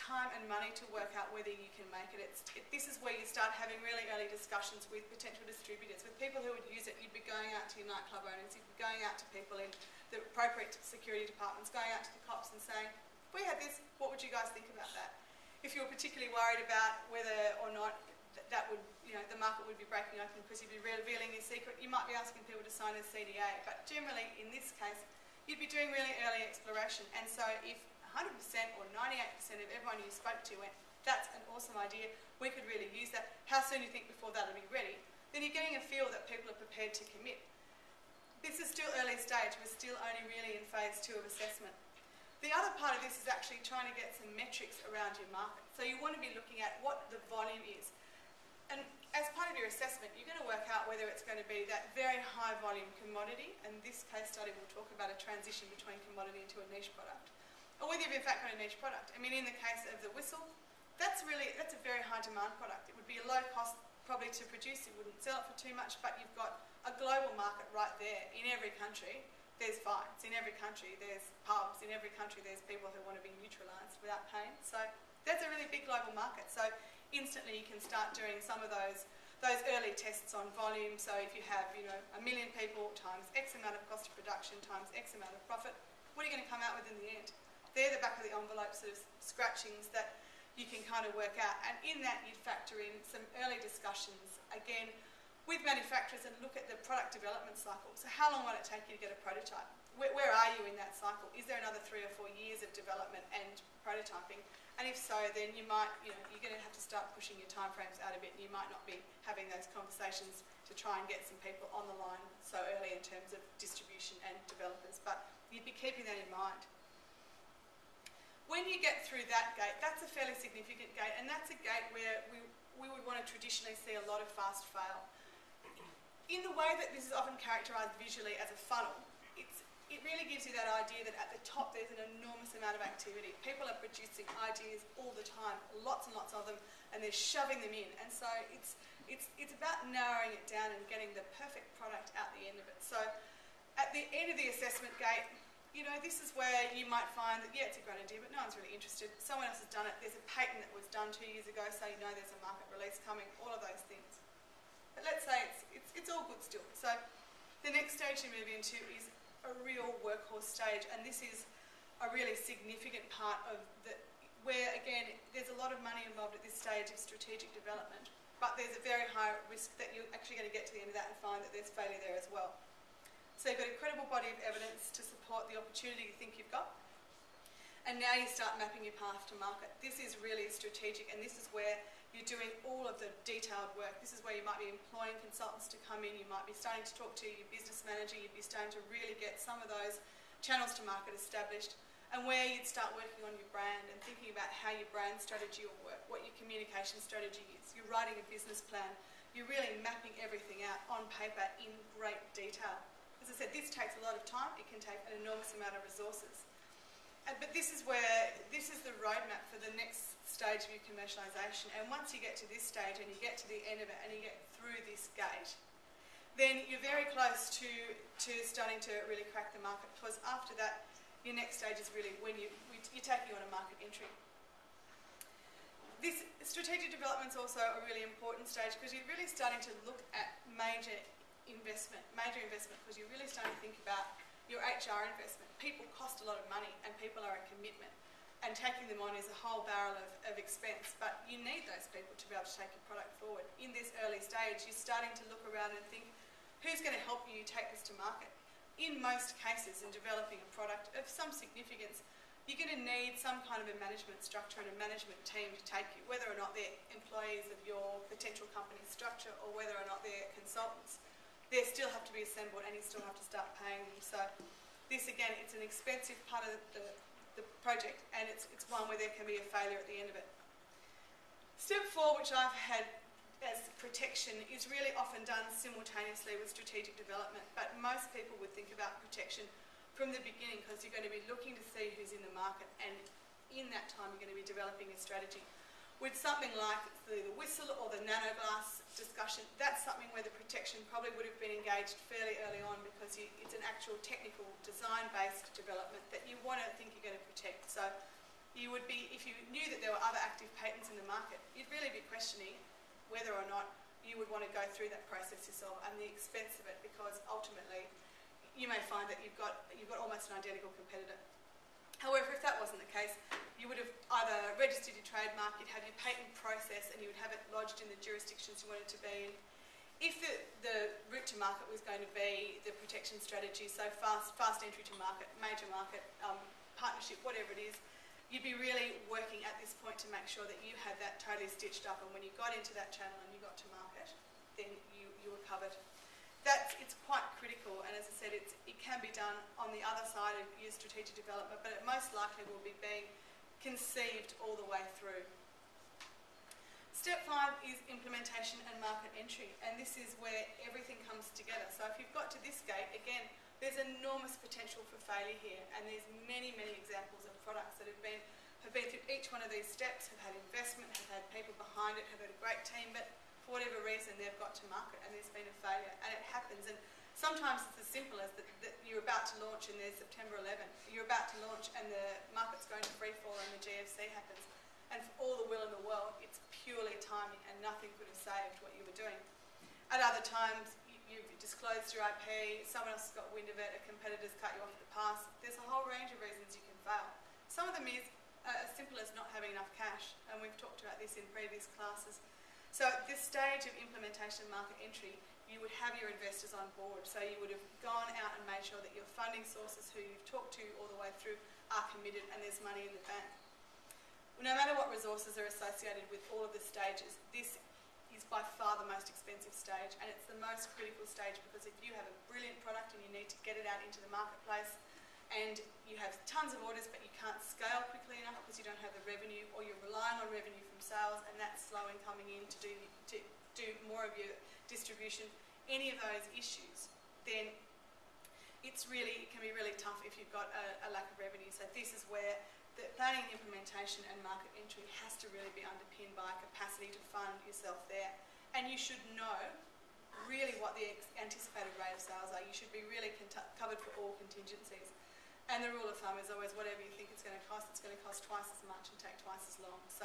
time and money to work out whether you can make it. This is where you start having really early discussions with potential distributors, with people who would use it. You'd be going out to your nightclub owners, you'd be going out to people in the appropriate security departments, going out to the cops and saying, if we had this, what would you guys think about that? If you're particularly worried about whether or not that would, the market would be breaking open because you'd be revealing your secret, you might be asking people to sign a CDA. But generally, in this case, you'd be doing really early exploration. And so if 100% or 98% of everyone you spoke to went, that's an awesome idea, we could really use that, how soon do you think before that'll be ready? Then you're getting a feel that people are prepared to commit. This is still early stage, we're still only really in phase 2 of assessment. The other part of this is actually trying to get some metrics around your market. So you want to be looking at what the volume is. And as part of your assessment, you're going to work out whether it's going to be that very high volume commodity, and this case study will talk about a transition between commodity into a niche product, or whether you've in fact got a niche product. I mean, in the case of the whistle, that's a very high demand product. It would be a low cost probably to produce, you wouldn't sell it for too much, but you've got a global market right there. In every country, there's fights. In every country, there's pubs. In every country, there's people who want to be neutralised without pain. So that's a really big global market. So instantly you can start doing some of those early tests on volume. So if you have, 1 million people times X amount of cost of production times X amount of profit, what are you going to come out with in the end? They're the back of the envelope sort of scratchings that you can kind of work out. And in that, you'd factor in some early discussions, again, with manufacturers and look at the product development cycle. So how long will it take you to get a prototype? Where are you in that cycle? Is there another 3 or 4 years of development and prototyping? And if so, then you might, you're going to have to start pushing your timeframes out a bit, and you might not be having those conversations to try and get some people on the line so early in terms of distribution and developers. But you'd be keeping that in mind. When you get through that gate, that's a fairly significant gate, and that's a gate where we would want to traditionally see a lot of fast fail. In the way that this is often characterised visually as a funnel, it really gives you that idea that at the top there's an enormous amount of activity. People are producing ideas all the time, lots and lots of them, and they're shoving them in. And so it's about narrowing it down and getting the perfect product out the end of it. So at the end of the assessment gate, this is where you might find that, yeah, it's a great idea, but no one's really interested. Someone else has done it. There's a patent that was done 2 years ago, so there's a market release coming, all of those things. But let's say it's all good still. So the next stage you move into is a real workhorse stage, and this is a really significant part of where, again, there's a lot of money involved at this stage of strategic development, but there's a very high risk that you're actually going to get to the end of that and find that there's failure there as well. So you've got a credible body of evidence to support the opportunity you think you've got. And now you start mapping your path to market. This is really strategic, and this is where you're doing all of the detailed work. This is where you might be employing consultants to come in. You might be starting to talk to your business manager. You'd be starting to really get some of those channels to market established, and where you'd start working on your brand and thinking about how your brand strategy will work, what your communication strategy is. You're writing a business plan. You're really mapping everything out on paper in great detail. As I said, this takes a lot of time. It can take an enormous amount of resources. But this is the roadmap for the next stage of your commercialisation. And once you get to this stage and you get to the end of it and you get through this gate, then you're very close to starting to really crack the market, because after that, your next stage is really when you're taking on a market entry. This strategic development is also a really important stage, because you're really starting to look at major investment, because you're really starting to think about your HR investment. People cost a lot of money, and people are a commitment, and taking them on is a whole barrel of expense, but you need those people to be able to take your product forward. In this early stage, you're starting to look around and think, who's going to help you take this to market? In most cases, in developing a product of some significance, you're going to need some kind of a management structure and a management team to take you, whether or not they're employees of your potential company structure or whether or not they're consultants. They still have to be assembled, and you still have to start paying them. So this, again, it's an expensive part of the project, and it's one where there can be a failure at the end of it. Step 4, which I've had as protection, is really often done simultaneously with strategic development, but most people would think about protection from the beginning, because you're going to be looking to see who's in the market, and in that time you're going to be developing a strategy. With something like the whistle or the nanoglass discussion, that's something where the protection probably would have been engaged fairly early on, because it's an actual technical design-based development that you want to think you're going to protect. So you would be, if you knew that there were other active patents in the market, you'd really be questioning whether or not you would want to go through that process yourself and the expense of it, because ultimately you may find that you've got almost an identical competitor. However, if that wasn't the case, you would have either registered your trademark, you'd have your patent process, and you would have it lodged in the jurisdictions you wanted to be in. If the route to market was going to be the protection strategy, so fast entry to market, major market, partnership, whatever it is, you'd be really working at this point to make sure that you had that totally stitched up, and when you got into that channel and you got to market, then you were covered. It's quite critical, and as I said, it can be done on the other side of your strategic development, but it most likely will be being conceived all the way through. Step 5 is implementation and market entry, and this is where everything comes together. So if you've got to this gate, again, there's enormous potential for failure here, and there's many, many examples of products that have been through each one of these steps, have had investment, have had people behind it, have had a great team, but for whatever reason they've got to market and there's been a failure, and it happens. And sometimes it's as simple as that you're about to launch and there's September 11. You're about to launch and the market's going to free fall and the GFC happens. And for all the will in the world, it's purely timing, and nothing could have saved what you were doing. At other times, you've disclosed your IP, someone else has got wind of it, a competitor's cut you off at the pass. There's a whole range of reasons you can fail. Some of them is as simple as not having enough cash, and we've talked about this in previous classes. So at this stage of implementation and market entry, you would have your investors on board. So you would have gone out and made sure that your funding sources who you've talked to all the way through are committed and there's money in the bank. No matter what resources are associated with all of the stages, this is by far the most expensive stage, and it's the most critical stage, because if you have a brilliant product and you need to get it out into the marketplace and you have tons of orders but you can't scale quickly enough because you don't have the revenue, or you're relying on revenue from sales and that's slow in coming in to do more of your distribution, any of those issues, then it can be really tough if you've got a lack of revenue. So this is where the planning, implementation and market entry has to really be underpinned by capacity to fund yourself there. And you should know really what the anticipated rate of sales are. You should be really covered for all contingencies. And the rule of thumb is always whatever you think it's going to cost twice as much and take twice as long. So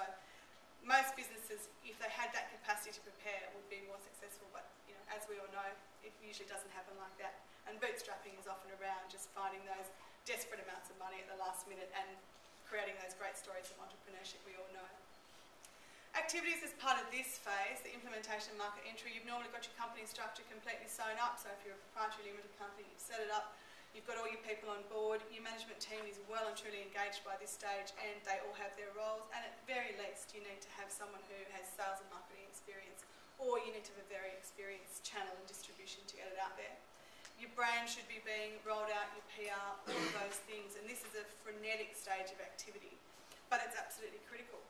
most businesses, if they had that capacity to prepare, would be more successful. But as we all know, it usually doesn't happen like that. And bootstrapping is often around just finding those desperate amounts of money at the last minute and creating those great stories of entrepreneurship we all know. Activities as part of this phase, the implementation market entry, you've normally got your company structure completely sewn up. So if you're a proprietary limited company, you've set it up, you've got all your people on board, your management team is well and truly engaged by this stage, and they all have their roles, and at very least you need to have someone who has sales and marketing experience, or you need to have a very experienced channel and distribution to get it out there. Your brand should be being rolled out, your PR, all of those things, and this is a frenetic stage of activity, but it's absolutely critical.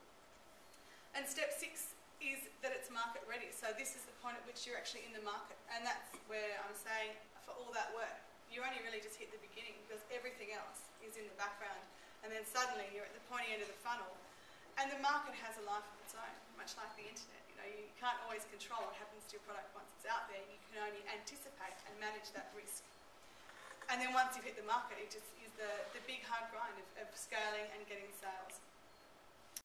And step 6 is that it's market ready. So this is the point at which you're actually in the market, and that's where I'm saying for all that work, you only really just hit the beginning, because everything else is in the background, and then suddenly you're at the pointy end of the funnel, and the market has a life of its own, much like the internet. You can't always control what happens to your product once it's out there. You can only anticipate and manage that risk. And then once you've hit the market, it just is the big hard grind of scaling and getting sales.